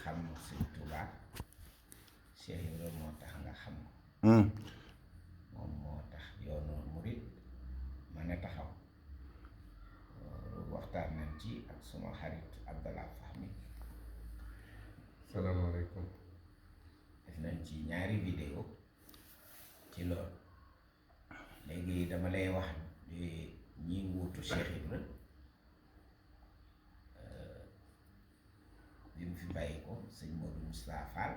xam Sëñ Touba Cheikh Ibra moo tax nga xam moom moo tax yoonu murit mën a taxaw waxtaan nañ ci ak suma xarit Abdallah Fahmi. salaamaaleykum. def nañ ci ñaari vidéo ci loolu léegi dama lay wax ñi wuutu Cheikh Ibra bi mu fi bàyyi ko sëñ Modou Moustapha Fall.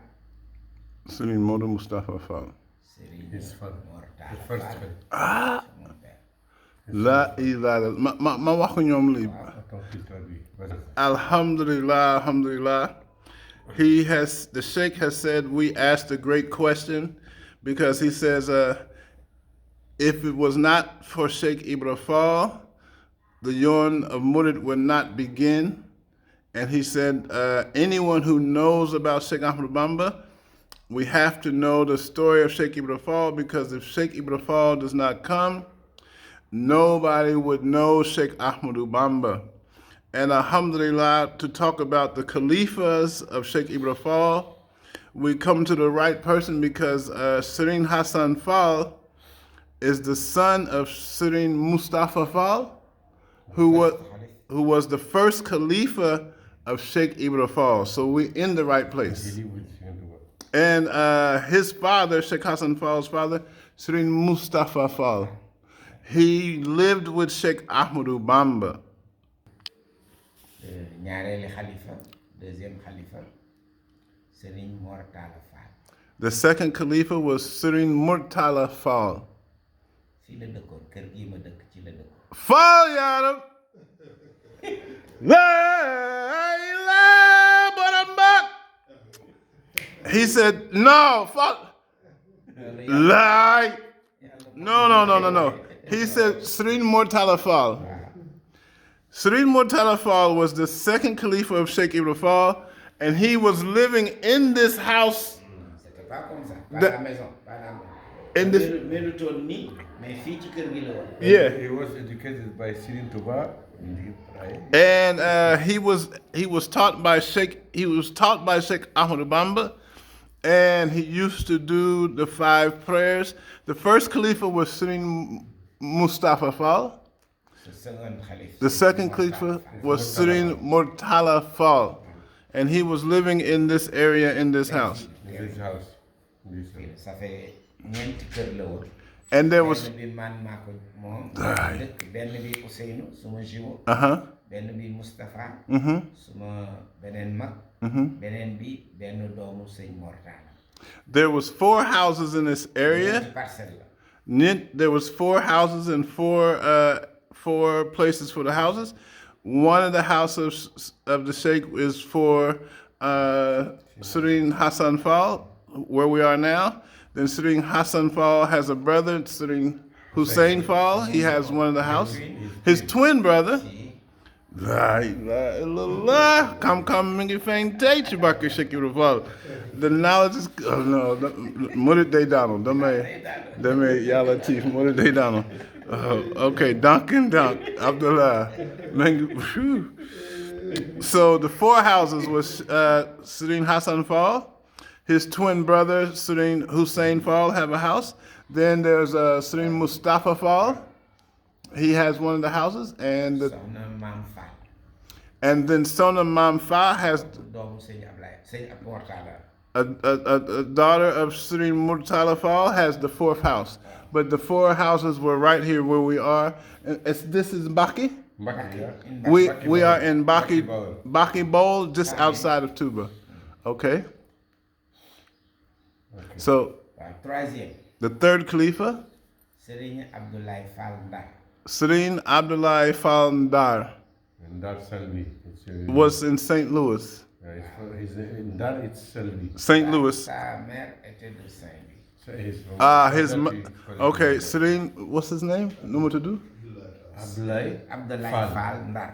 Sëriñ Modou Moustapha Fall. Sëriñ Mor Talla Fall. Ah. La ilaha ma wax ko ñoom lii. Alhamdulillah. The Sheikh has said we asked a great question because he says if it was not for Sheikh Ibra Fall, the yarn of Murid would not begin. And he said anyone who knows about Sheikh Ahmadu Bamba, we have to know the story of Sheikh Ibra Fall, because if Sheikh Ibra Fall does not come, nobody would know Sheikh Ahmadu Bamba. And alhamdulillah, to talk about the Khalifas of Sheikh Ibra Fall, we come to the right person, because Sëriñ Hassan Fall is the son of Sëriñ Mustafa Fall, who was the first Khalifa of Sheikh Ibra Fall. So we're in the right place. And his father, Sheikh Hassan Fall's father, Sëriñ Mustafa Fall, he lived with Sheikh Ahmadu Bamba. ñaareeli xalifa deuxième xalifa Sëriñ Mor Talla Fall. The second Khalifa was Sëriñ Murtala Fall. fii la dëkkoon kër gii ma dëkk ci la dëkkoon. Fall yaaram. He said, no, Fall. Lie. No. He said Sëriñ Murtala Fall. Sëriñ Murtala Fall was the second Khalifa of Sheikh Ibra Fall, and he was living in this house. In this, yeah. He was educated by Sëriñ Tuba. And he was taught by Sheikh Ahmadu Bamba, and he used to do the 5 prayers. The first Khalifa was Sëriñ Mustafa Fall. The second Khalifa was Sëriñ Murtala Fall, and he was living in this area, in this house. And there was there was 4 houses in this area. There was 4 houses and 4 places for the houses. One of the houses of the Sheikh is for Sëriñ Hassan Fall, where we are now. Then Sëriñ Hassan Fall has a brother, Sëriñ Hussein Fall. He has one of the houses. His twin brother. Come, mingi fang tay ci bakki Sheikh Ibra Fall. The knowledge is Murid day Donald. Damay yalla chief Murid day Donald. Okay, Duncan Abdullah. So the 4 houses was Sëriñ Hassan Fall. His twin brother, Sëriñ Hussein Fall, have a house. Then there's Sëriñ Mustafa Fall. He has one of the houses. And then Sona Mam Fa has a daughter of Sëriñ Murtala Fall has the 4th house. But the 4 houses were right here where we are. This is Baki? We are in Baki Bowl, just outside of Tuba. Okay? So, the 3rd Khalifa, Sëriñ Abdoulaye Fall Ndar. Sëriñ Abdoulaye Fall Ndar was in St. Louis. Ndar, it's Selby. St. Louis. Sa mère était de Saint-Louis. Okay, Sëriñ, what's his name? Number to do? Abdoulaye Fall Ndar.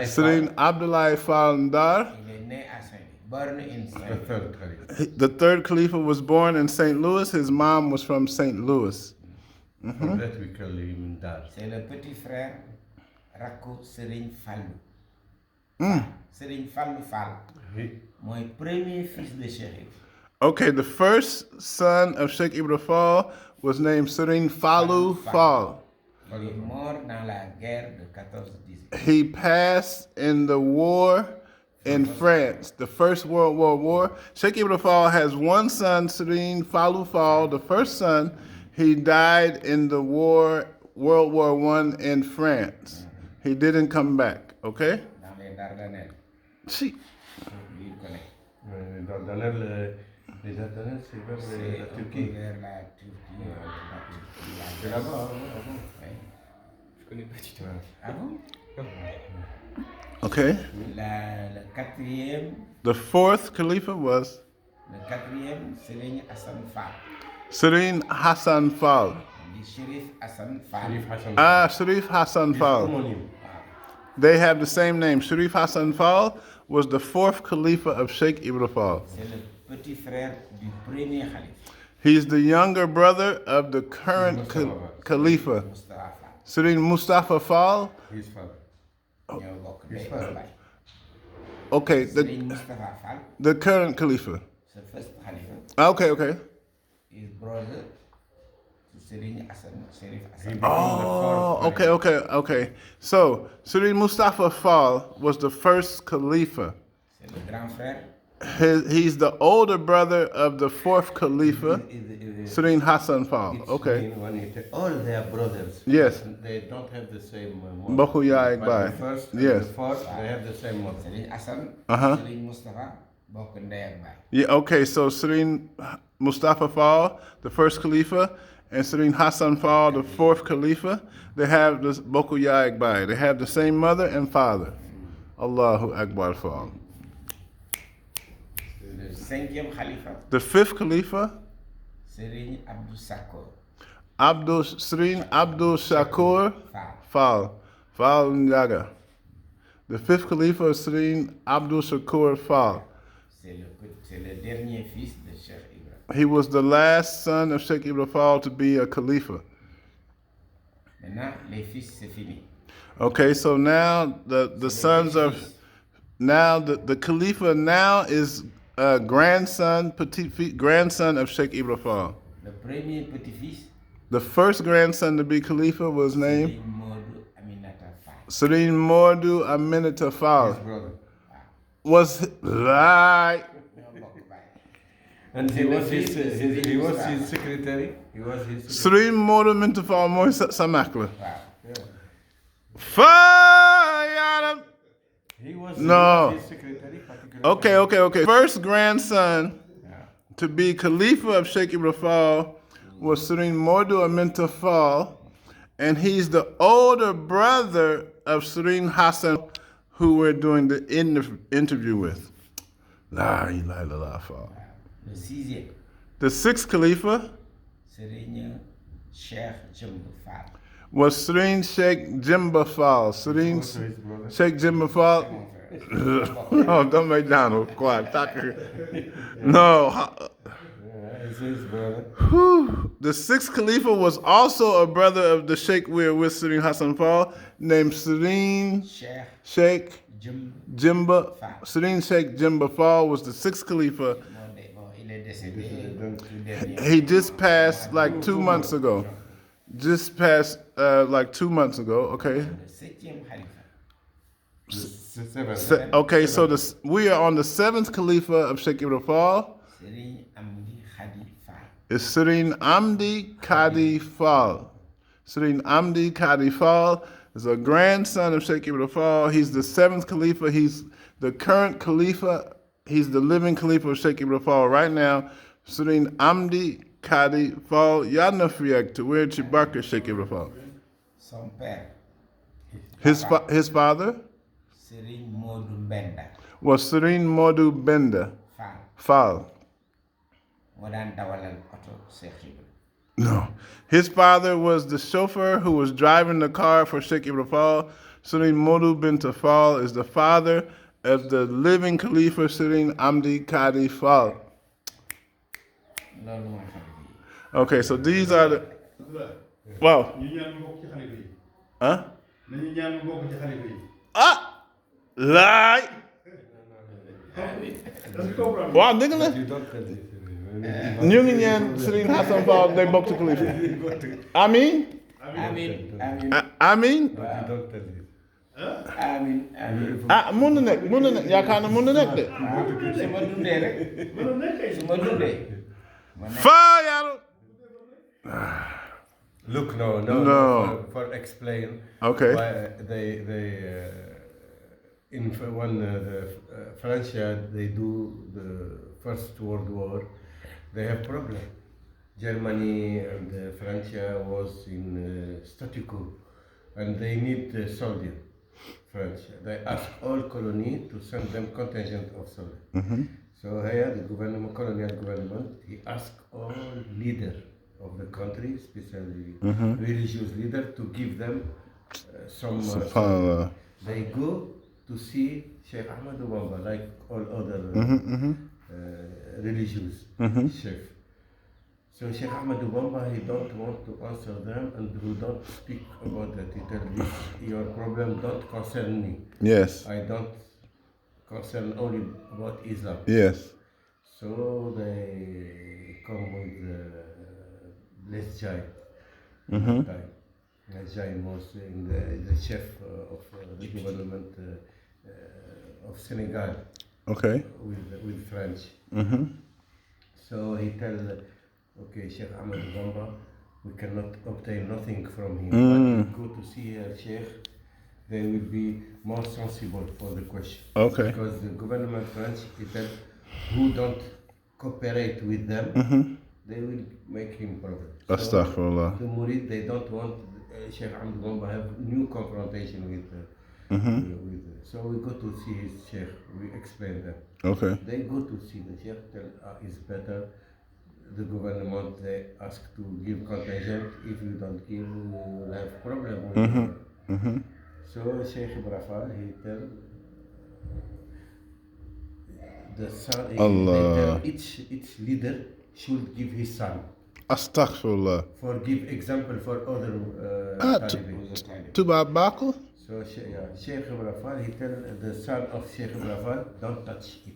Sëriñ Abdoulaye Fall Ndar. Il est né à Saint-Louis, born in Saint-Louis. The 3rd Khalifa was born in St. Louis. His mom was from St. Louis. For that we call him Ndar. C'est le petit frère Rakku Sëriñ Fallu. Serigne Fallou Fall mooy premier fils de Cheikh Ibra. Okay, the first son of Sheikh Ibra Fall was named Serigne Fallou Fall. Il est mort dans la guerre de 14-18. He passed in the war in France, the First World War. Sheikh Ibra Fall has one son, Serigne Fallou Fall, the first son. He died in the war, World War I in France. He didn't come back, okay? Dans les Dardanelles. See, Lui, il connaît. Dans les Dardanelles, c'est vers C'est la un peu Turquie. vers la Turquie. C'est là-bas, avant. Oui. Je connais pas du tout. Ah bon? okay. Le quatrième, The fourth Khalifa was Serigne Hassan Fall. Serigne Hassan Fall. Le Sharif Hassan Fall. Sharif Hassan. Sharif Hassan It's Fall. homonyme. They have the same name. Sharif Hassan Fall was the fourth Khalifa of Sheikh Ibra Fall. C'est le petit frère du premier Khalif, He's the younger brother of the current Khalifa, Mustafa Fall. Serigne Mustafa Fall. His father. ñoo bokk ndey Yes, ak sir. baay. Okay, Serigne Mustafa Fall, the current Khalifa. the first Khalifa, Okay. is brother to Serigne Hassan, Sharif He Hassan. became the Oh, fourth okay. So Serigne Mustafa Fall was the first Khalifa. C'est le grand frère. He's the older brother of the fourth Khalifa, Serigne Hassan Fall. It's Okay. when all their brothers. Yes. They don't have the same mother. Bahu Ya But Ekbai. the first and Yes. the fourth, they have the same mother. Serigne Hassan, Serigne Mustafa bokk ndey ak baay. Yeah, okay, so Serigne Mustafa Fall, the first Khalifa, and Serigne Hassan Fall, the fourth Khalifa, they have this Boku Ya Ekbai. They have the same mother and father. Allahu Akbar Fall. Le cinquième Khalifa, The fifth Khalifa, Serigne Abdou Sakor Serigne Abdul Shakur Fall. Fall Njaga. The fifth Khalifa is Serigne Abdul Shakur Fall. C'est le dernier fils de Cheikh Ibra. He was the last son of Sheikh Ibra Fall to be a Khalifa. Maintenant, les fils, c'est fini. Okay, so now the sons of now the Khalifa now is grandson of Sheikh Ibra Fall. Le premier petit-fils, The first grandson to be Khalifa was named Serigne Modou Aminata Fall. Serigne Mordu Aminata Fall. His brother. Was right. ñoo bokk baay. And he was his secretary. He was his secretary. Serigne Mordu Aminata Fall mooy sa mag la. Waaw. Fire. He was No. his secretary. particularly. Okay. First grandson to be Khalifa of Sheikh Ibra Fall was Serigne Mordu Aminta Fall, and he's the older brother of Serigne Hassan, who we're doing the interview with. La ilaha illallah Fall. Le sixième, The sixth Khalifa Serigne Cheikh Jumbo Fall. was Serigne Sheikh Jimba Fall. Serigne Also his brother. Sheikh Jimba Fall. Oh, don't make Donald quiet. No. It's his brother. Whew. The sixth Khalifa was also a brother of the Sheikh we're with, Serigne Hassan Fall, named Serigne Sheikh Jumbo Jimba. Fall. Serigne Sheikh Jimba Fall was the sixth Khalifa. Bon, il est décédé tout dernier. He just passed like 2 months ago. Just passed like 2 months ago. Okay. Le septième Khalifa, Seven. Okay. So we are on the seventh Khalifa of Sheikh Ibra Fall. Serigne Amdi Khadi Fall. It's Serigne Amdi Kadi Fall. Serigne Amdi Kadi Fall is a grandson of Sheikh Ibra Fall. He's the seventh Khalifa. He's the current Khalifa. He's the living Khalifa of Sheikh Ibra Fall right now. Serigne Amdi Kadi Fall. Yadna Fiyak to where Chibaka Sheikh Ibra Fall. Son père, His father Serigne Modou Mbenda was Serigne Modu Benda Fall. Fall. Moo daan dawalal oto Cheikh Ibra. No. His father was the chauffeur who was driving the car for Sheikh Ibra Fall. Serigne Modu Binta Fall is the father of the living Khalifa Serigne Amdi Kadi Fall. Loolu mooy xam bi. Okay, so these are the. Wow. ñu ñaan ñu bokk ci xalifa yi Huh? nañu ñaan ñu bokk ci xalifa yi Ah! laay waaw dëgg la You don't tell this. ñu ngi ñaan Serigne Hassan Fall day bokk ci kilifa amiin Amin. amiin But you don't tell this. Amin. mun na nekk yaakaar na mun na nekk de Su ma dundee rek. Su ma dundee. faa yàlla Look, no. No. For explain. Okay. Why they in when the French they do the First World War, they have problem. Germany and French was in statu quo, and they need soldier. French. They ask all colony to send them contingent of soldier. So here the government, colonial government, he asked all leader of the country, especially religious leader, to give them some. Subhanallah. They go to see Sheikh Ahmad Bamba like all other religious chef. So Sheikh Ahmad Bamba, he don't want to answer them and who don't speak about that. He tell this, your problem don't concern me. Yes. I don't concern only about Islam. Yes. So they come with Les Jai. Les Jai was in the chef of the government of Senegal Okay. with French. So he tell, okay, Sheikh Ahmed Bamba, we cannot obtain nothing from him. But you go to see Sheikh, they will be more sensible for the question. Okay. Because the government French, he tell, who don't cooperate with them, they will make him problem. Astaghfirullah. So the Murid, they don't want Sheikh Ahmed Bamba have new confrontation with. So we go to see his Sheikh, we explain them. Okay. They go to see the Sheikh, tell it's better. The government, they ask to give contingent. If you don't give, you will have problem with So Sheikh Ibrahim, he tell the son, they Allah. tell each leader should give his son. Astaghfirullah. For give example for other talibis. Tubaab Bakul? So Sheikh Ibrahim, he tell the son of Sheikh Ibrahim, don't touch it.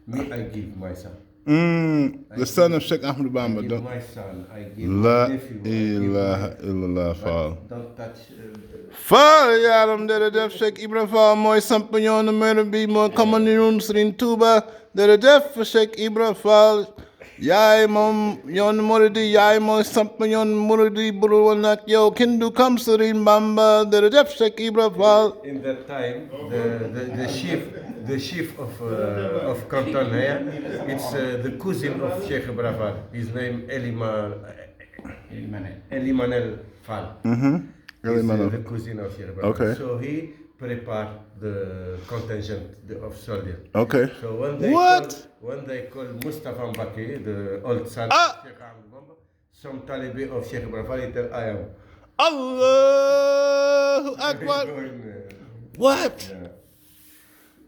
Me, I give my son. The son of Sheikh Ahmed Bamba. I give Don't. my son, I give La my nephew, ilaha illallah Fall. don't touch. Fall yaaram dara def Sheikh Ibra Fall mooy samp yoonu mër bi moo xamante ñun Serigne Touba dara def Sheikh Ibra Fall yaay moom yoonu Muridi yaay mooy samp yoonu Muridi buru woon ak yow kenn du kam Serigne Bamba dara def Sheikh Ibra Fall. In that time, the chief of canton here, it's the cousin of Sheikh Ibrahim. His name Elimanel Fall. He's the cousin of Sheikh Ibrahim. Okay. So he prepared the contingent of soldiers. Okay. So when they call Mustafa Mbaki, the old son of Sheikh Ahmed Bamba, some Taliban of Sheikh Ibrahim, he tell I am. Allahu Akbar. What? Yeah.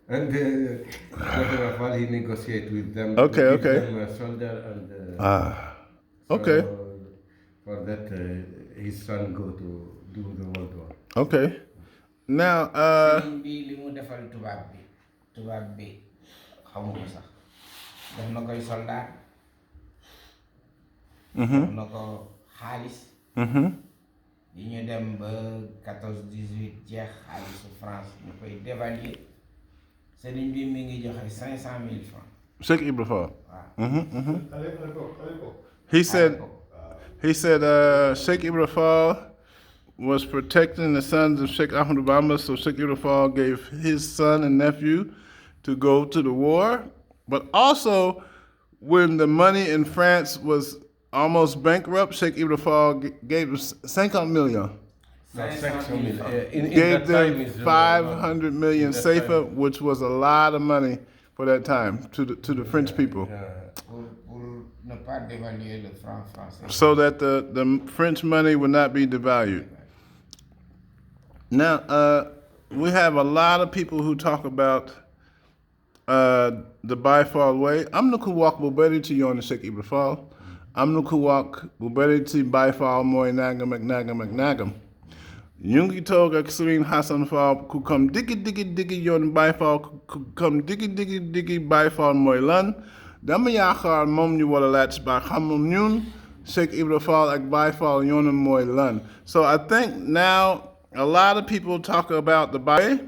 And Ibrahim, he negotiate with them. Okay, give okay. them a soldier and. Okay. So for that, his son go to do the World War. Okay. Now, Sëriñ bi li mu defal tubaab bi xamu ko sax def na koy soldat. def na ko xaalis. yi ñu dem ba 14-18 jeex xaalisu France ñu koy dévaluer sëriñ bi mi ngi joxe 500,000 francs. Sheikh Ibra Fall. waaw. He said Sheikh Ibra Fall was protecting the sons of Sheikh Ahmed Bamba, so Sheikh Ibra Fall gave his son and nephew to go to the war. But also, when the money in France was almost bankrupt, Sheikh Ibra Fall gave them 50 million. Gave them 500 million safer, which was a lot of money for that time to the French people. Pour ne pas dévaluer le franc français. So that the French money would not be devalued. Now, we have a lot of people who talk about the Baye Fall way. I'm the Kuwak Buberi to you on the Sheikh Ibra Fall. I'm the Kuwak Buberi to Baye Fall Moy Nagam McNagam McNagam. ñu ngi toog ak Serigne Hassan Fall ku come diggi yoon Baye Fall ku come diggi Baye Fall mooy lan dama yaakaar moom ñu war a laaj ba xam ñun Sheikh Ibra Fall ak Baye Fall yoonam mooy lan. So I think now a lot of people talk about the Baye.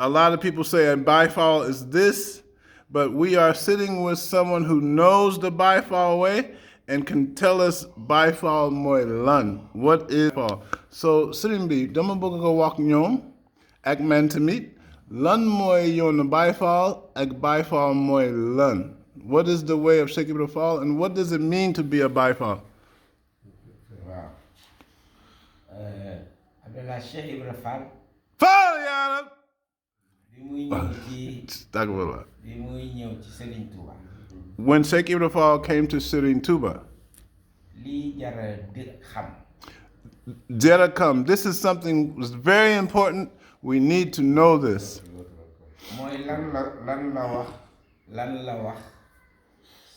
A lot of people say a Baye Fall is this, but we are sitting with someone who knows the Baye Fall way and can tell us Baye Fall mooy lan. What is Fall? So sëriñ bi dama bëgg nga wax ñoom ak man tamit lan mooy yoonu Baye Fall ak Baye Fall mooy lan. What is the way of Sheikh Ibra Fall and what does it mean to be a Baye Fall? waaw Abdallah Cheikh Ibra Fall Fall yaaram bi muy ñëw ci Astagfirullah. bi muy ñëw ci Serigne Touba When Sheikh Ibra Fall came to Serigne Touba, lii jara di xam Jera come. This is something that's very important. We need to know this. mooy lan la wax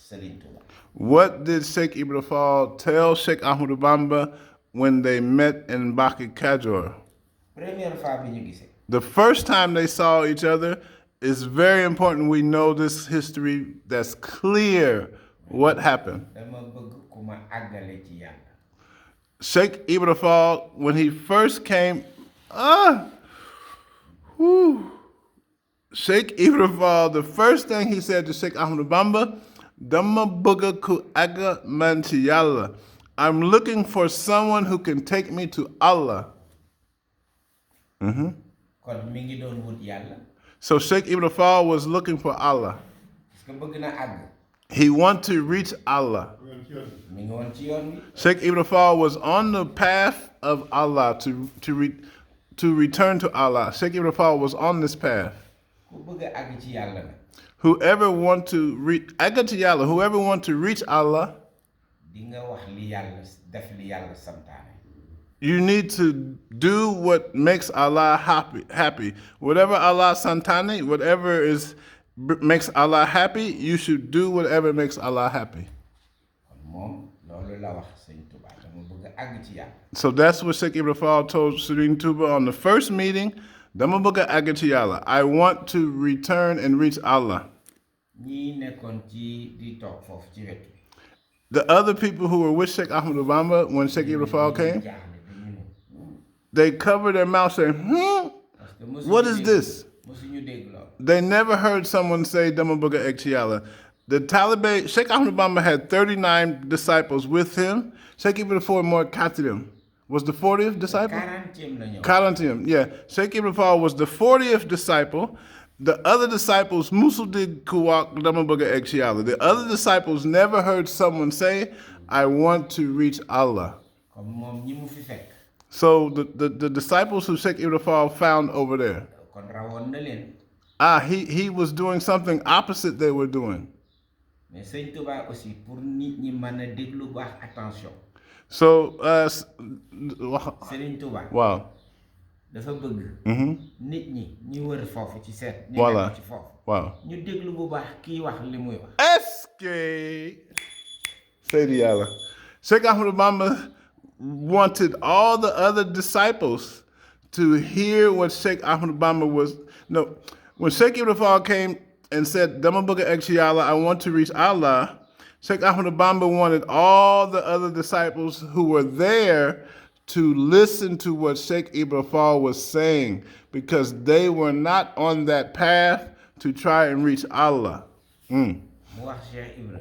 Serigne Touba What did Sheikh Ibra Fall tell Sheikh Ahmadou Bamba when they met in Mbacke Kadior? première fois bi ñu gisee The first time they saw each other, it's very important we know this history that's clear what happened. dama bëgg ku ma àggale ci yàlla Sheikh Ibra Fall, when he first came, Sheikh Ibra Fall, the first thing he said to Sheikh Ahmadou Bamba, Dama buga ku aga man ci Yàlla. I'm looking for someone who can take me to Allah. kon mi ngi doon wut yàlla So Sheikh Ibra Fall was looking for Allah. parce que bëgg na àgg He wanted to reach Allah. mi ngi woon ci yoon bi Sheikh Ibra Fall was on the path of Allah to return to Allah. Sheikh Ibra Fall was on this path. ku bëgg a àgg ci yàlla nag Whoever want to reach whoever want to reach Allah, di nga wax li yàlla def li yàlla santaane you need to do what makes Allah happy. Whatever Allah santani, whatever makes Allah happy, you should do whatever makes Allah happy. kon moom loolu la wax Sëñ Touba dama bëgg a àgg ci yàlla So that's what Sheikh Ibra Fall told Serigne Touba on the first meeting. Dama bëgg a àgg ci Yàlla. I want to return and reach Allah. ñii nekkoon ci di toog foofu ci wetu The other people who were with Sheikh Ahmadou Bamba when Sheikh Ibra Fall came, jaaxle dañu ne they covered their mouth saying, parce que mosuñu what is dégg- this? mosuñu dégg lool They never heard someone say Dama bëgg a àgg ci Yàlla. The Taliban, Sheikh Ahmadou Bamba had 39 disciples with him. Sheikh Ibra Fall more Katidim was the 40th disciple? 40e la ñëw 40th, yeah. Sheikh Ibra Fall was the 40th disciple. The other disciples, Musul did Kuwak Dama bëgg a àgg ci Yàlla. The other disciples never heard someone say, I want to reach Allah. comme moom ñi mu fi fekk So the disciples who Sheikh Ibra Fall found over there, kon rawoon na leen he was doing something opposite they were doing. mais Sëñ Touba aussi pour nit ñi mën a déglu baax attention So, Serigne Touba wow. dafa bëgg nit ñi wër foofu ci seet ñi Voilà. nekk ci foofu Wow. ñu déglu bu baax kii wax li muy wax Eske. Say the Allah. Sheikh Ahmadou Bamba wanted all the other disciples to hear what Sheikh Ahmadou Bamba was. No, when Sheikh Ibra Fall came and said, Dama bëgg a àgg ci Yàlla, I want to reach Allah, Sheikh Ahmadou Bamba wanted all the other disciples who were there to listen to what Sheikh Ibra Fall was saying because they were not on that path to try and reach Allah. mu wax Cheikh Ibra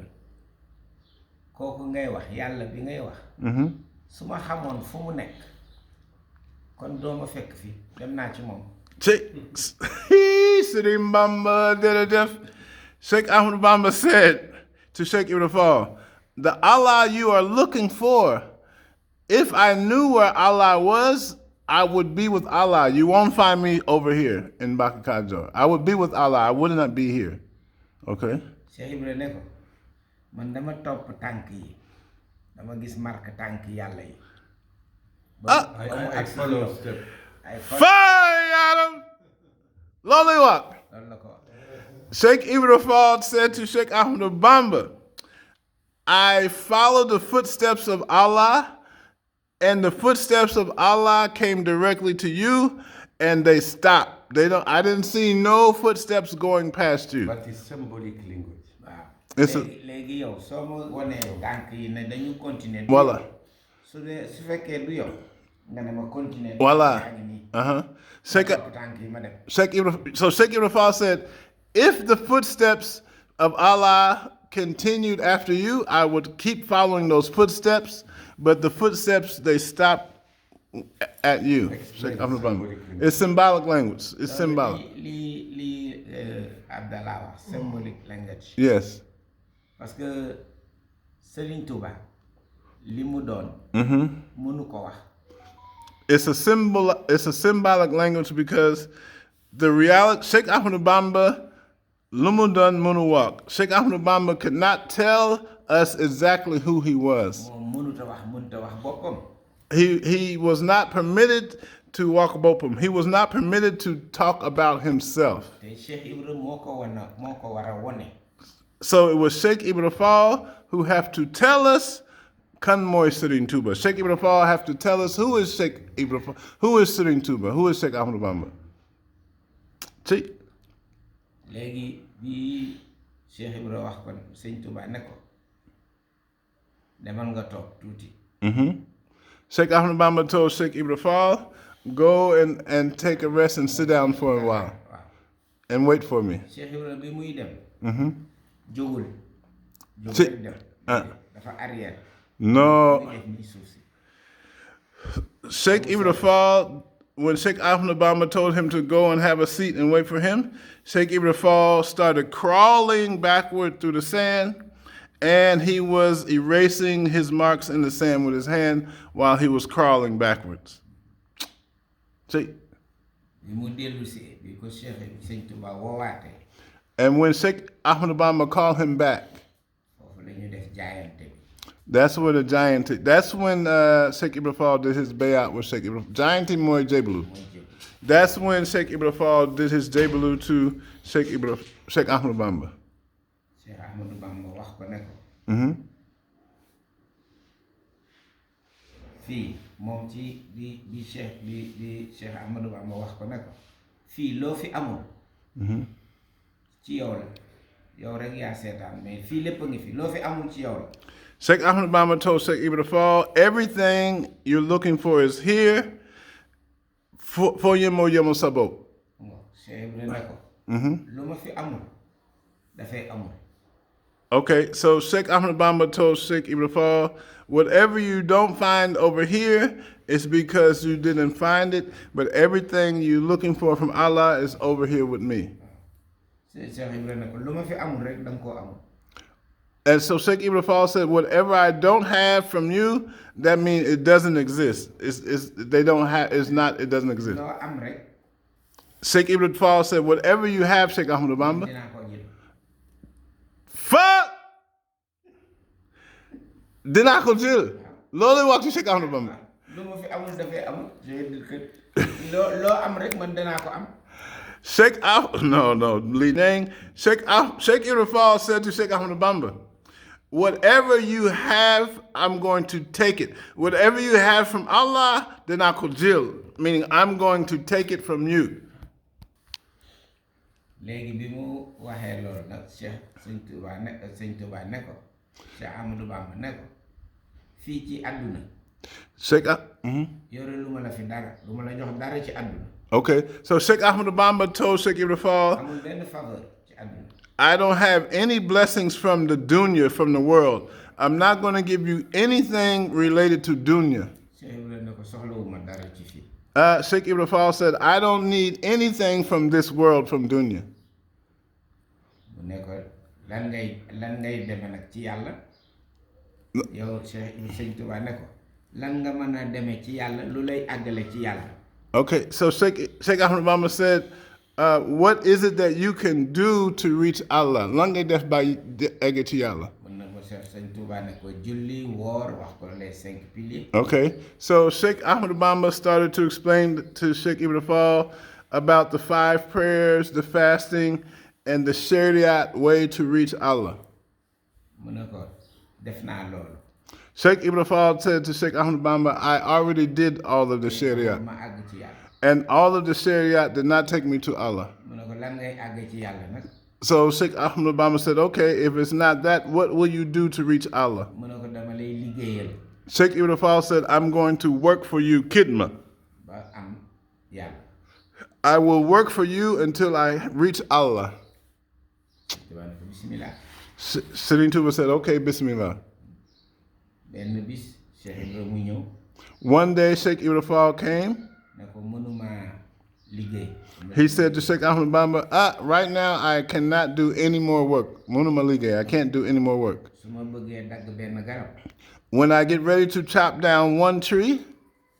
kooku ngay wax yàlla bi ngay wax su ma xamoon fu mu nekk kon doo ma fekk fi dem naa ci moom Sitting Bamba did a def. Sheikh Ahmadou Bamba said to Sheikh Ibra Fall, the Allah you are looking for, if I knew where Allah was, I would be with Allah. You won't find me over here in Bakakajo. I would be with Allah. I would not be here. Okay? Cheikh Ibra ne ko man dama topp tànk yi dama gis marque tànk yàlla yi I follow step. ay Fire Adam! Lolly what? loolu la ko wax Sheikh Ibra Fall said to Sheikh Ahmadou Bamba, I follow the footsteps of Allah and the footsteps of Allah came directly to you, and they stopped. They don't. I didn't see no footsteps going past you. But it's symbolic language. waaw It's a- léegi yow soo ma wanee tànk yi ne dañu continuer du Voilà. yow. su fekkee du yow nga ne ma continuer Voila. yaa ngi nii. Uh-huh. ma Sheikh topp tànk yi ma dem. Sheikh Ibn Fall said, if the footsteps of Allah continued after you, I would keep following those footsteps, but the footsteps, they stopped at you. Sheikh Ahmed Bamba. It's symbolic language. It's symbolic. lii Abdallah wax symbolic language. Yes. parce que Serigne Touba li mu doon. mënu ko wax. It's a symbolic language because the reality, Sheikh Ahmed Bamba, Lumudan Munuwak. Sheikh Ahmed Bamba could not tell us exactly who he was. moom mënut a wax boppam. He was not permitted to walk bopum. He was not permitted to talk about himself. te Cheikh Ibrahima moo ko war a wone. So it was Sheikh Ibn Fall who have to tell us kan moy Serigne Touba. Sheikh Ibn Fall have to tell us who is Sheikh Ibn Fall, who is Serigne Touba, who is Sheikh Ahmed Bamba. See? léegi bi Cheikh Ibrahima wax kon Sëñ Touba ne ko demal nga toog tuuti. Sheikh Ahmed Bamba told Sheikh Ibn Fall, go and take a rest and sit down for a while waaw and wait for me. Cheikh Ibrahima bi muy dem. jógul. Si- rek dem. dafa arrière. No. muy def nii suuf si. Sheikh Ibn Fall, when Sheikh Ahmed Bamba told him to go and have a seat and wait for him, Sheikh Ibn Fall started crawling backward through the sand, and he was erasing his marks in the sand with his hand while he was crawling backwards. See? bi mu dellu si bi ko Cheikh Sëñ Touba woowaatee And when Sheikh Ahmed Bamba called him back, foofu la ñu def jaayante bi. that's where the giant. That's when Sheikh Ibn Fall did his bayat with Sheikh Ibn. Giant Moy Jebelu. That's when Sheikh Ibn Fall did his Jebelu to Sheikh Ahmed Bamba. Cheikh Ahmadou Bamba wax ko ne ko. fii moom ci bi Cheikh Ahmadou Bamba wax ko ne ko fii loo fi amul. ci yow la yow rek yaa seetaan mais fii lépp a ngi fi loo fi amul ci yow la. Sheikh Ahmed Bamba told Sheikh Ibn Fall, everything you're looking for is here. For Yemo Yemo Sabo. Cheikh Ibrahima ne ko. lu ma fi amul dafay amul. Okay, so Sheikh Ahmed Bamba told Sheikh Ibn Fall, whatever you don't find over here is because you didn't find it, but everything you're looking for from Allah is over here with me. Cheikh Ibrahima ne ko lu ma fi amul rek da nga koo amul. And so Sheikh Ibn Fall said, whatever I don't have from you, that means it doesn't exist. They don't have, it's not, it doesn't exist. loo am rek Sheikh Ibn Fall said, whatever you have, Sheikh Ahmed Bamba, dinaa ko jël. fuck! Dinaa ko jël. Loolu wax ci Sheikh Ahmed Bamba. lu ma fi amul dafay amul. je veux dire que loo am rek man danaa ko am. Sheikh Lee Nang. Sheikh Ibn Fall said to Sheikh Ahmed Bamba, whatever you have, I'm going to take it. Whatever you have from Allah, then I could jil, meaning I'm going to take it from you. léegi bi mu waxee loolu nag Cheikh Sëñ Touba ne ko Cheikh Ahmadou Bamba ne ko fii ci àdduna yore lu ma la fi dara lu ma la jox dara ci àdduna. Okay, so Sheikh Ahmed Bamba told Sheikh Ibn Fall, amul benn faveur ci àdduna. I don't have any blessings from the dunya, from the world. I'm not going to give you anything related to dunya. Cheikh Ibrahima ne ko soxlawuma dara ci fii. Sheikh Ibn Fall said, I don't need anything from this world, from dunya. mu ne ko lan ngay deme nag ci yàlla. yow Cheikh Sëñ Touba ne ko lan nga mën a deme ci yàlla lu lay àggale ci yàlla. Okay, so Sheikh Ahmed Bamba said, what is it that you can do to reach Allah? Lan ngay def ba egg ci Yàlla? mën na ko Sëñ Touba ne ko julli woor wax ko les 5 piliers. Okay, so Sheikh Ahmed Bamba started to explain to Sheikh Ibn Fall about the 5 prayers, the fasting, and the Shariat way to reach Allah. mu ne ko def naa loolu. Sheikh Ibn Fall said to Sheikh Ahmed Bamba, I already did all of the Sharia. ma àgg ci yàlla. And all of the Sharia did not take me to Allah. mu ne ko lan ngay àgg ci yàlla nag. So Sheikh Ahmed Bamba said, okay, if it's not that, what will you do to reach Allah? mu ne ko dama lay liggéeyal Sheikh Ibn Fall said, I'm going to work for you, Kidma. ba am yàlla. I will work for you until I reach Allah. tubaab ne ko bismillah. Sitting Tuba said, okay, Bismillah. benn bis Cheikh Ibrahima mu ñëw One day, Sheikh Ibn Fall came. ne ko mënuma liggéey. He said to Sheikh Ahmed Bamba, right now I cannot do any more work. Munuma Lige, I can't do any more work. su ma bëggee dagg benn garab When I get ready to chop down one tree,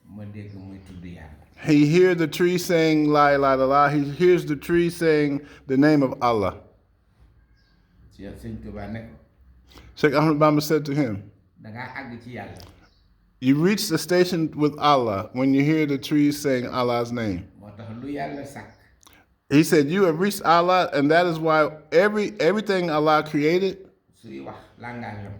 ma dégg muy tudd yàlla. he hears the tree saying La ilaha illallah. He hears the tree saying the name of Allah. Sëñ Tuubaa ne ko Sheikh Ahmed Bamba said to him, dangaa àgg ci yàlla. you reach the station with Allah when you hear the tree saying Allah's name. moo tax lu yàlla sàkk He said, you have reached Allah, and that is why everything Allah created, suy wax langage am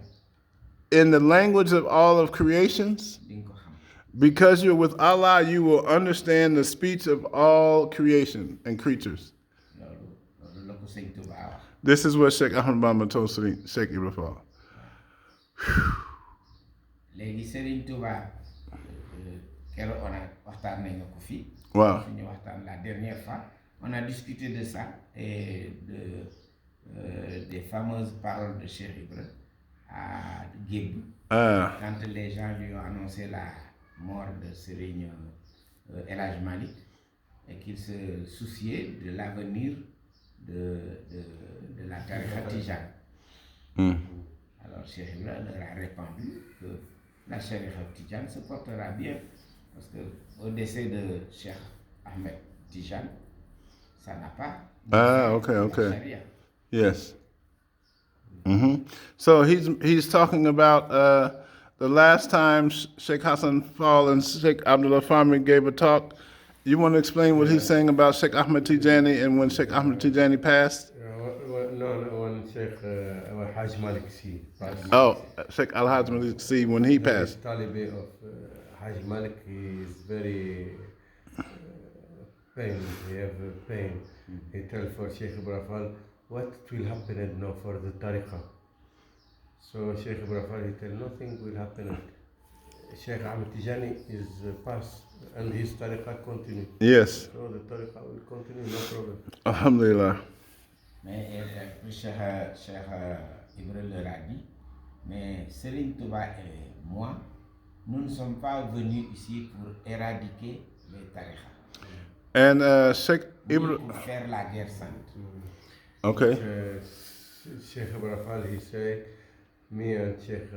in the language of all of creations, di nga ko xam. because you're with Allah, you will understand the speech of all creation and creatures. loolu la ko sëñ Tuubaa wax. This is what Sheikh Ahmed Bamba told Sheikh Ibn Fall. léegi Serigne Touba keroog on a waxtaan nañu ko fii. Wow. suñu waxtaan la dernière fois on a discuté de ça et des fameuses paroles de Cheikh Ibrahima à Guébou. Quand les gens lui ont annoncé la mort de Serigne El Hadj Malick et qu'il se souciait de l'avenir de la tariqa Tijane. Alors Cheikh Ibrahima leur a répondu que la tariqa Tijane se portera bien parce que au décès de Cheikh Ahmed Tijane, ça n'a pas Okay. Sharia. Yes. So he's talking about the last time Sheikh Hassan Fall and Sheikh Abdullah Farmi gave a talk. You want to explain what he's saying about Sheikh Ahmed Tijani and when Sheikh Ahmed Tijani passed? No, when Sheikh Hajj Malik Si passed. Oh, Sheikh Al-Hajj Malik Si when he passed. The Taliban of Hajj Malik is very pain. He have pain. He tell for Sheikh Ibrahim what will happen now for the tariqah. So Sheikh Ibrahim he tell nothing will happen. Sheikh Ahmed Tijani is passed and his tariqah continue. Yes. So the tariqah will continue, no problem. Alhamdulillah. Mais Cheikh Ibrahima leur a dit, mais Serigne Touba et moi, nous ne sommes pas venus ici pour éradiquer les tariqas. And Sheikh Ibrahim. Pour faire la guerre sainte. Okay. Sheikh Ibrahim he say, me and Sheikh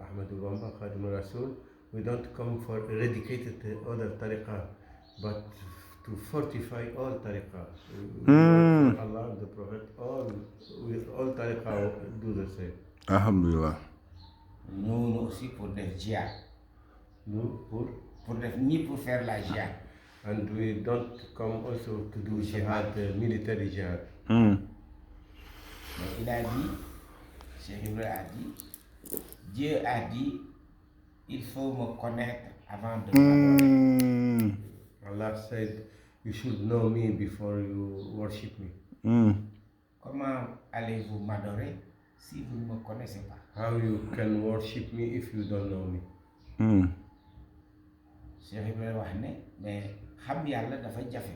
Ahmed Bamba Khadim Rasul, we don't come for eradicate the other tariqah, but to fortify all tariqah. Allah, the Prophet, all tariqah do the same. Alhamdulillah. Nous aussi pour def jihad. Nous pour faire la jihad. And we don't come also to do jihad, military jihad. Mais il a dit, Cheikh Ibrahima a dit, Dieu a dit, il faut me connaître avant de m'adorer. Allah said, you should know me before you worship me. Comment allez-vous m'adorer si vous ne me connaissez pas? How you can worship me if you don't know me? Cheikh Ibrahima wax ne mais xam yàlla dafa jafe.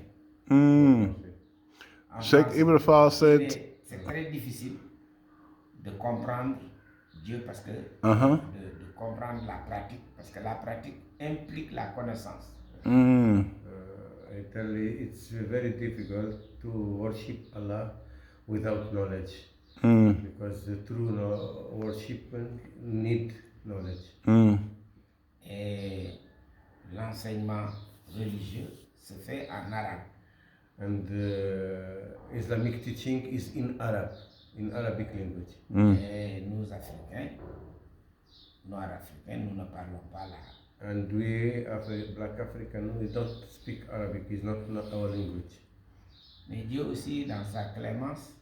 Sheikh Ibn Fall said, c'est très difficile de comprendre Dieu parce que de comprendre la pratique parce que la pratique implique la connaissance. I tell you, it's very difficult to worship Allah without knowledge because the true worshipment need knowledge. Et l'enseignement religieux se fait en arabe. And Islamic teaching is in Arabic language. Et nous Africains, Noirs-Africains, nous ne parlons pas l'arabe. And we, Black African, we don't speak Arabic. It's not our language. Mais Dieu aussi, dans sa clémence,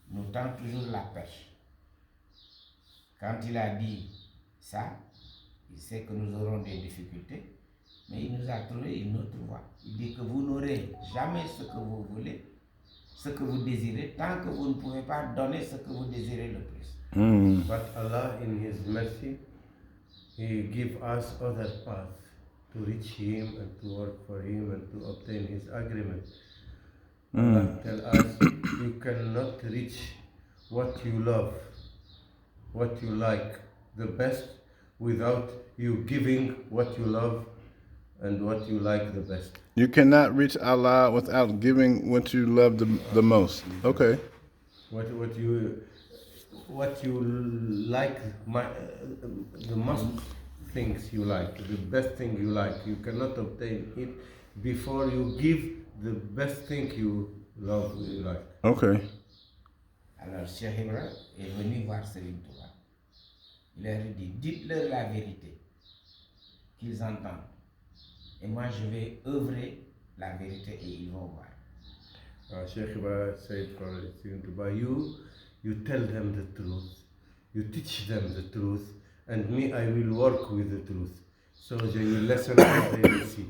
nous tend toujours la perche. Quand il a dit ça, il sait que nous aurons des difficultés, mais il nous a trouvé une autre voie. Il dit que vous n'aurez jamais ce que vous voulez, ce que vous désirez, tant que vous ne pouvez pas donner ce que vous désirez le plus. But Allah, in His mercy, He give us other paths to reach Him and to work for Him and to obtain His agreement. Allah tell us you cannot reach what you love, what you like the best, without you giving what you love and what you like the best. You cannot reach Allah without giving what you love the most. Okay. What you like, the most things you like, the best thing you like, you cannot obtain it before you give the best thing you love, you like. Okay. Alors Cheikh Ibra est venu voir Serigne Touba. Il leur dit, dites-leur la vérité, qu'ils entendent. Et moi je vais œuvrer la vérité et ils vont voir. Sheikh Iba said for Serigne Touba, you tell them the truth, you teach them the truth, and me I will work with the truth. So they will listen and they will see.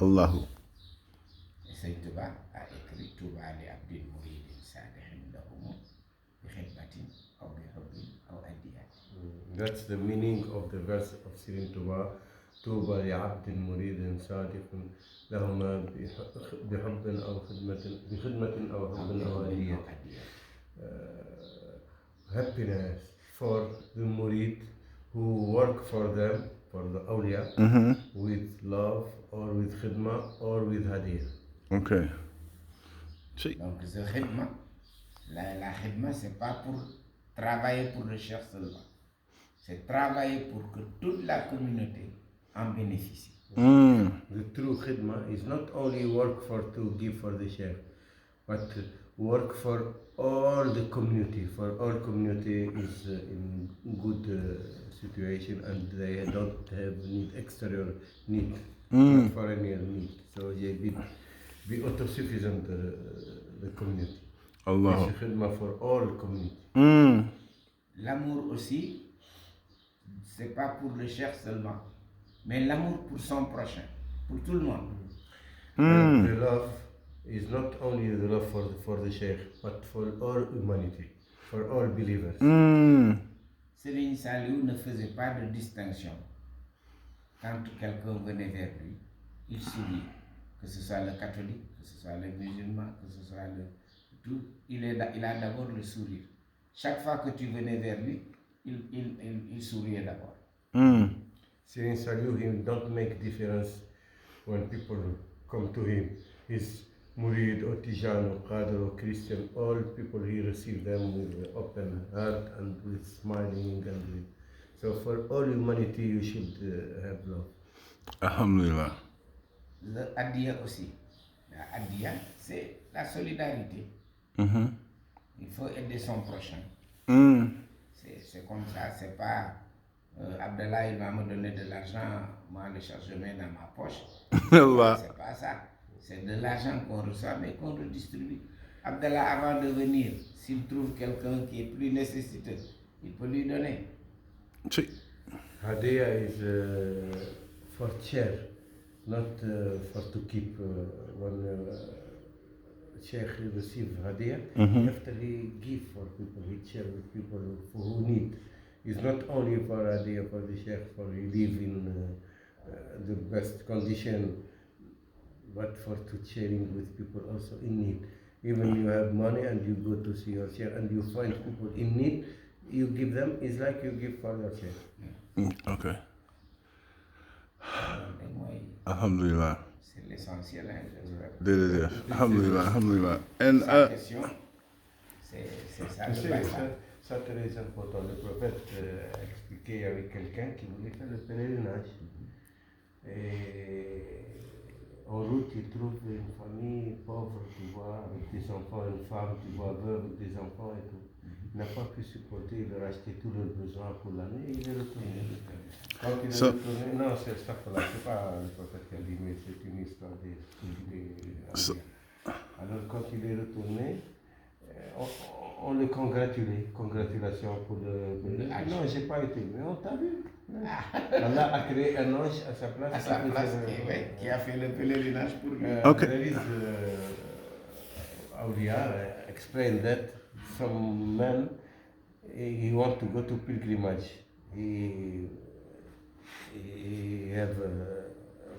Allahu. Et Serigne Touba a écrit Touba li abdin muridin sadihin lahum bi khidmatin aw bi hubbin aw adiyat. That's the meaning of the verse of Serigne Touba. طوبى لعبد مريد صادق لهما بحب أو بخدمة أو حب أو هدية. Happiness for the murid who work for them, for the awliya, with love or with khidma or with hadiyah. Okay. Donc ce khidma, la khidma c'est pas pour travailler pour le cheikh seulement, c'est travailler pour que toute la communauté en bénéficie. The true khidma is not only work to give for the sheikh, but work for all the community. For all community is in good situation and they don't have need exterior need, not foreign need. So they be autosufficient the community. Allah. It's khidma for all community. L'amour aussi, c'est pas pour le cheikh seulement, mais l'amour pour son prochain, pour tout le monde. And the love is not only the love for the sheikh, but for all humanity, for all believers. Serigne Saliou ne faisait pas de distinction. Quand quelqu'un venait vers lui, il souriait. Que ce soit le catholique, que ce soit le musulman, que ce soit le tout, il a d'abord le sourire. Chaque fois que tu venais vers lui, il souriait d'abord. Serigne Saliou, he don't make difference when people come to him. His murid or Tijan or Qadr or Christian, all people he receive them with open heart and with smiling and with, so for all humanity you should have love. Alhamdulillah. Le adiya aussi. La adiya, c'est la solidarité. Il faut aider son prochain. C'est comme ça, c'est pas Abdallah il va me donner de l'argent, moi je mets dans ma poche. C'est pas ça. C'est de l'argent qu'on reçoit mais qu'on redistribue. Abdallah avant de venir, s'il trouve quelqu'un qui est plus nécessiteux, il peut lui donner. Hadiya is for share, not for to keep. When Sheikh receive hadiya, after he give for people, he share with people who need. It's not only for hadiya for the Sheikh, for he live in the best condition, but for to sharing with people also in need. Even you have money and you go to see your Sheikh and you find people in need, you give them, it's like you give for your Sheikh. Okay. Alhamdulillah. C'est l'essentiel, hein, j'espère. Alhamdulillah, alhamdulillah. And Sa question, c'est ça le bail. Ça très important. Le prophète expliquait avec quelqu'un qui voulait faire le pèlerinage. Et en route, il trouve une famille pauvre, tu vois, avec des enfants, une femme, tu vois, veuve, avec des enfants et tout. Il n'a pas pu supporter, il leur a acheté tous leurs besoins pour l'année et il est retourné. Quand il est retourné, non, c'est ça, c'est pas le prophète qui a dit, mais c'est une histoire Alors quand il est retourné, on le congratulait. Congratulations pour le non, j'ai pas été, mais on t'a vu. Allah a créé un ange à sa place. À sa place, qui a fait le pèlerinage pour lui. Okay. There is Aulia explained that some man he want to go to pilgrimage. He have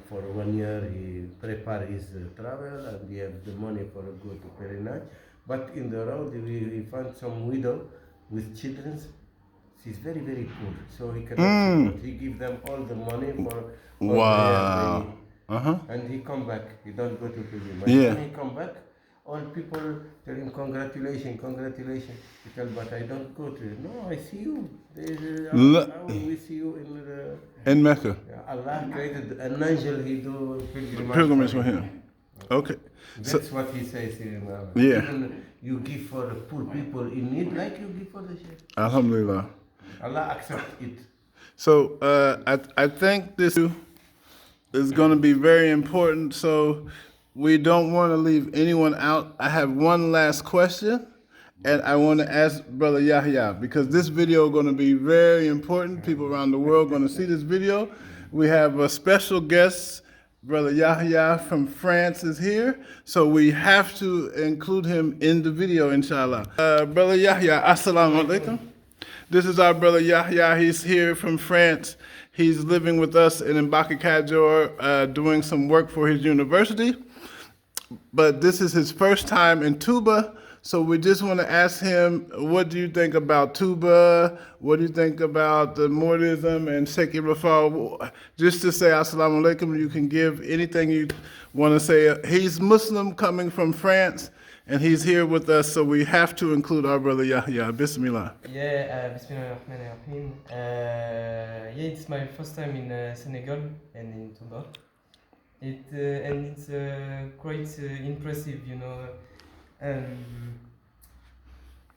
for 1 year he prepare his travel and he have the money for go to pilgrimage. But in the road he found some widow with children. She's very poor, so he cannot support. He give them all the money for all Wow. and he come back. He don't go to pilgrimage. Yeah. When he come back, all people tell him congratulations. He tell, but I don't go to. No, I see you. How we see you in the. In Mecca. Allah created an angel. He do Pilgrimage for him. Okay. That's what he says in Yeah. Even you give for the poor people in need, like you give for the sheikh. Alhamdulillah. Allah accept it. So I think this is going to be very important. So we don't want to leave anyone out. I have one last question, and I want to ask Brother Yahya, because this video is going to be very important. People around the world are going to see this video. We have a special guest. Brother Yahya from France is here, so we have to include him in the video, inshallah. Brother Yahya, assalamu alaikum. This is our brother Yahya. He's here from France. He's living with us in Mbaka Kajor, doing some work for his university. But this is his first time in Tuba, so we just want to ask him, what do you think about Tuba? What do you think about the Mordism and Sheikh Rafal? Just to say assalamu alaikum, you can give anything you want to say. He's Muslim coming from France, and he's here with us, so we have to include our brother Yahya. Bismillah. Yeah, Bismillahirrahmanirrahim. Yeah, it's my first time in Senegal and in Touba. And it's quite impressive, you know.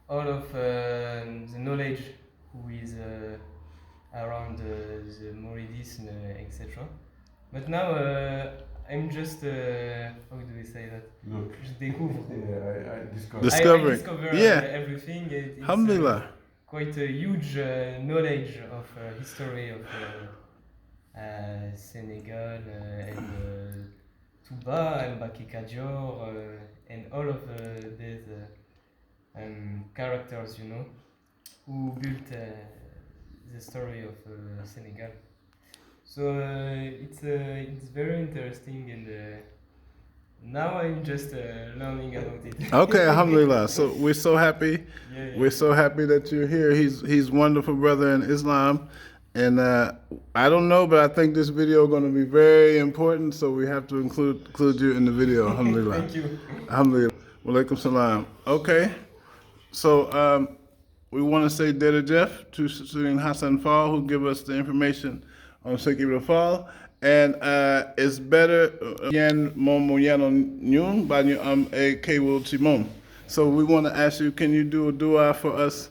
All of the knowledge who is around the Mouridism, etc. But now I'm just, how do we say that? Look. Je découvre. I discovered. Discovering. I discover Yeah. everything. It's Alhamdulillah. quite a huge knowledge of history of Senegal and Touba and Mbaka Kadior and all of these characters, you know, who built the story of Senegal. So it's very interesting, and now I'm just learning about it. Okay, alhamdulillah. So we're so happy. Yeah. We're so happy that you're here. He's wonderful brother in Islam. And I don't know, but I think this video is going to be very important, so we have to include you in the video. Alhamdulillah. Thank you. Alhamdulillah. Wa alaikum salam. Okay. So we want to say Dede Jeff to Student Hassan Fall, who give us the information on Sheikh Ibn Fall. And it's better yan momo yano nyun banyu a kewul chimom. So we want to ask you, can you do a dua for us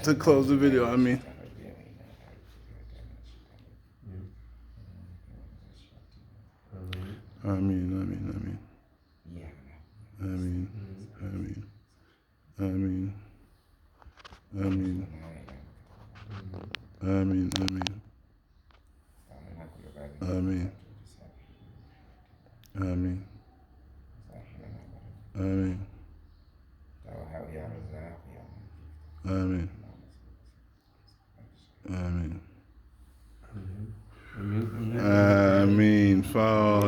to close the video? Ameen. Ameen. Fall.